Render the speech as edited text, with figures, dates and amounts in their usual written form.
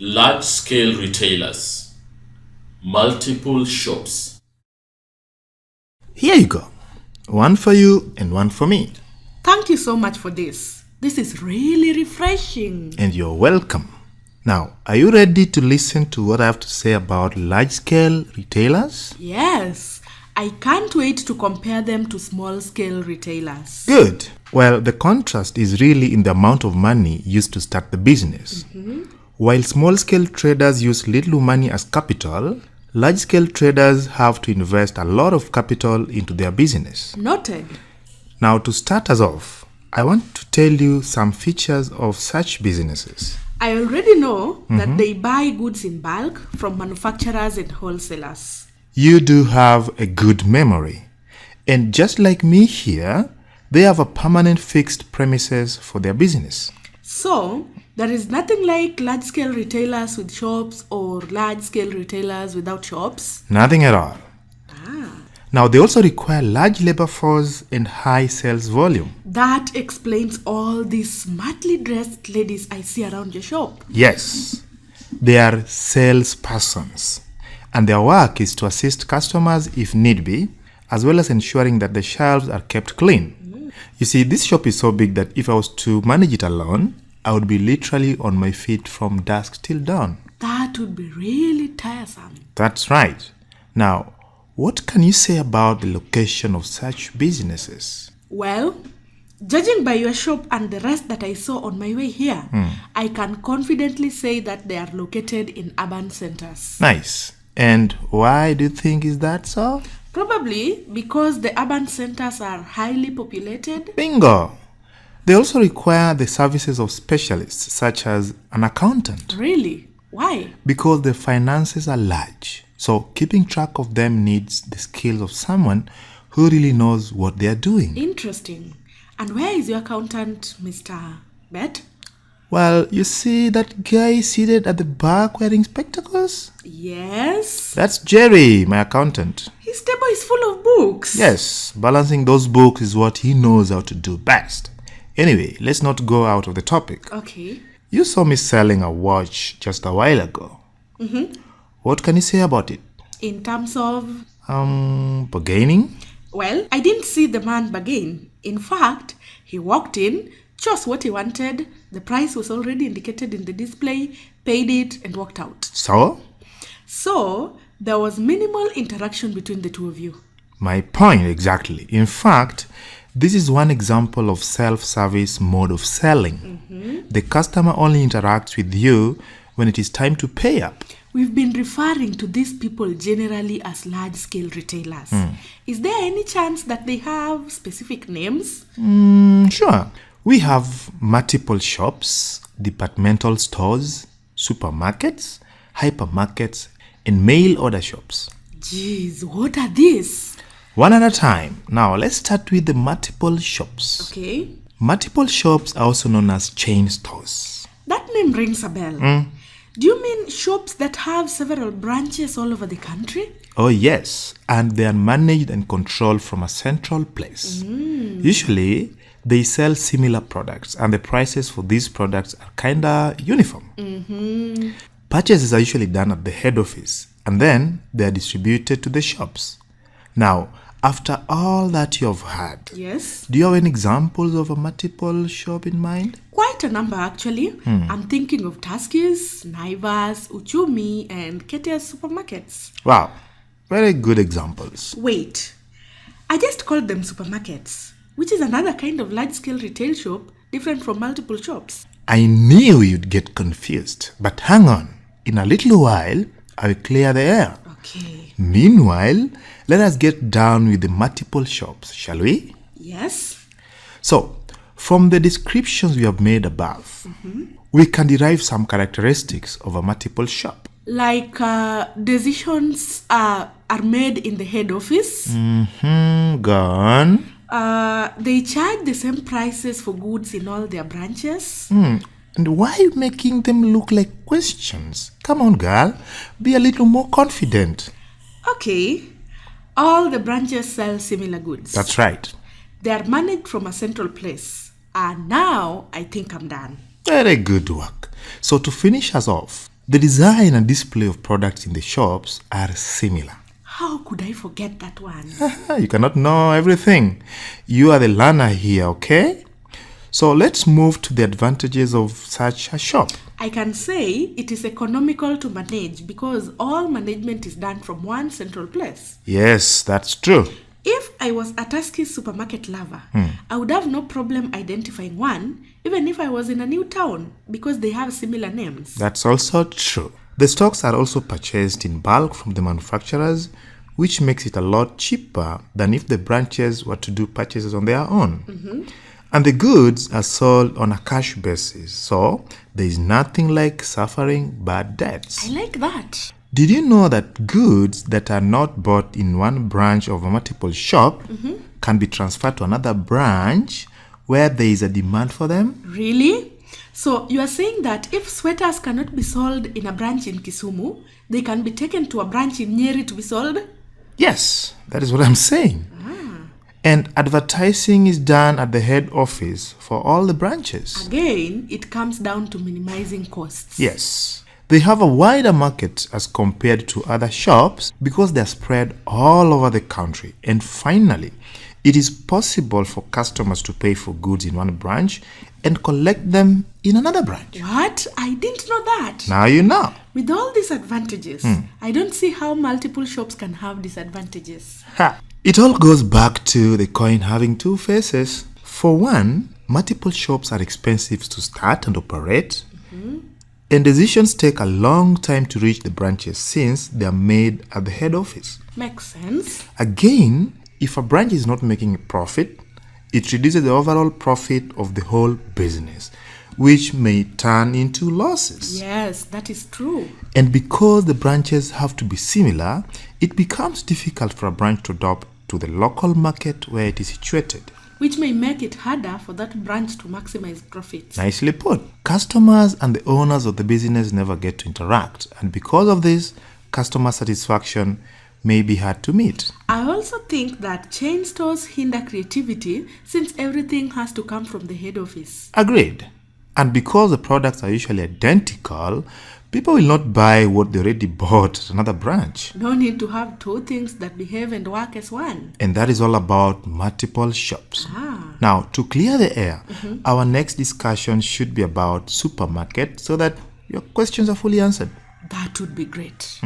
Large-scale retailers, multiple shops. Here you go. One for you and one for me. Thank you so much for this. This is really refreshing. And you're welcome. Now, are you ready to listen to what I have to say about large-scale retailers? Yes, I can't wait to compare them to small-scale retailers. Good. Well, the contrast is really in the amount of money used to start the business. While small-scale traders use little money as capital, large-scale traders have to invest a lot of capital into their business. Noted. Now, to start us off, I want to tell you some features of such businesses. I already know that they buy goods in bulk from manufacturers and wholesalers. You do have a good memory. And just like me here, they have a permanent fixed premises for their business. So, there is nothing like large-scale retailers with shops or large-scale retailers without shops. Nothing at all. Now, they also require large labor force and high sales volume. That explains all these smartly dressed ladies I see around your shop. Yes, they are salespersons, and their work is to assist customers if need be, as well as ensuring that the shelves are kept clean. You see, this shop is so big that if I was to manage it alone, I would be literally on my feet from dusk till dawn. That would be really tiresome. That's right. Now, what can you say about the location of such businesses? Well, judging by your shop and the rest that I saw on my way here, I can confidently say that they are located in urban centers. Nice. And why do you think is that so? Probably because the urban centers are highly populated. Bingo! They also require the services of specialists such as an accountant Really? Why? because the finances are large. So keeping track of them needs the skills of someone who really knows what they are doing. Interesting. And where is your accountant, Mr. Bet? Well, you see that guy seated at the back wearing spectacles? Yes. That's Jerry, my accountant. His table is full of books. Yes, balancing those books is what he knows how to do best. Anyway, let's not go out of the topic. Okay. You saw me selling a watch just a while ago. What can you say about it? In terms of, Bargaining? well, I didn't see the man bargain. In fact, he walked in, chose what he wanted, the price was already indicated in the display, paid it, and walked out. So? So, there was minimal interaction between the two of you. My point exactly. In fact, this is one example of self-service mode of selling. The customer only interacts with you when it is time to pay up. We've been referring to these people generally as large-scale retailers. Is there any chance that they have specific names? Sure. We have multiple shops, departmental stores, supermarkets, hypermarkets, and mail order shops. Geez, what are these? One at a time. Now, let's start with the multiple shops. Okay. Multiple shops are also known as chain stores. That name rings a bell. Do you mean shops that have several branches all over the country? Oh, yes, and they are managed and controlled from a central place. Usually, they sell similar products, and the prices for these products are kinda uniform. Purchases are usually done at the head office, and then they are distributed to the shops. Now, after all that you have heard, Yes. do you have any examples of a multiple shop in mind? Quite a number, actually. I'm thinking of Tuskys, Naivas, Uchumi, and KTS supermarkets. Wow, very good examples. Wait, I just called them supermarkets, which is another kind of large-scale retail shop, different from multiple shops. I knew you'd get confused, but hang on. In a little while, I will clear the air. Okay. Meanwhile, let us get down with the multiple shops, shall we? Yes. So, from the descriptions we have made above, we can derive some characteristics of a multiple shop. Like decisions are made in the head office. Gone. They charge the same prices for goods in all their branches. And why are you making them look like questions? Come on, girl. Be a little more confident. Okay. All the branches sell similar goods. That's right. They are managed from a central place. And now I think I'm done. Very good work. So to finish us off, The design and display of products in the shops are similar. How could I forget that one? You cannot know everything. You are the learner here, okay? So let's move to the advantages of such a shop. I can say it is economical to manage because all management is done from one central place. Yes, that's true. If I was a Tuskys supermarket lover, I would have no problem identifying one, even if I was in a new town, because they have similar names. That's also true. The stocks are also purchased in bulk from the manufacturers, which makes it a lot cheaper than if the branches were to do purchases on their own. And the goods are sold on a cash basis, so there is nothing like suffering bad debts. I like that. Did you know that goods that are not bought in one branch of a multiple shop can be transferred to another branch where there is a demand for them? Really? So you are saying that if sweaters cannot be sold in a branch in Kisumu, they can be taken to a branch in Nyeri to be sold? Yes, that is what I'm saying. And advertising is done at the head office for all the branches. Again, it comes down to minimizing costs. Yes. They have a wider market as compared to other shops because they are spread all over the country. And finally, it is possible for customers to pay for goods in one branch and collect them in another branch. What? I didn't know that. Now you know. With all these advantages, I don't see how multiple shops can have disadvantages. It all goes back to the coin having two faces. For one, multiple shops are expensive to start and operate. And decisions take a long time to reach the branches since they are made at the head office. Makes sense. Again, if a branch is not making a profit, it reduces the overall profit of the whole business, which may turn into losses. Yes, that is true. And because the branches have to be similar, it becomes difficult for a branch to adapt to the local market where it is situated. Which may make it harder for that branch to maximize profits. Nicely put. Customers and the owners of the business never get to interact, and because of this, customer satisfaction may be hard to meet. I also think that chain stores hinder creativity since everything has to come from the head office. Agreed. And because the products are usually identical, people will not buy what they already bought at another branch. No need to have two things that behave and work as one. And that is all about multiple shops. Now, to clear the air, our next discussion should be about supermarket so that your questions are fully answered. That would be great.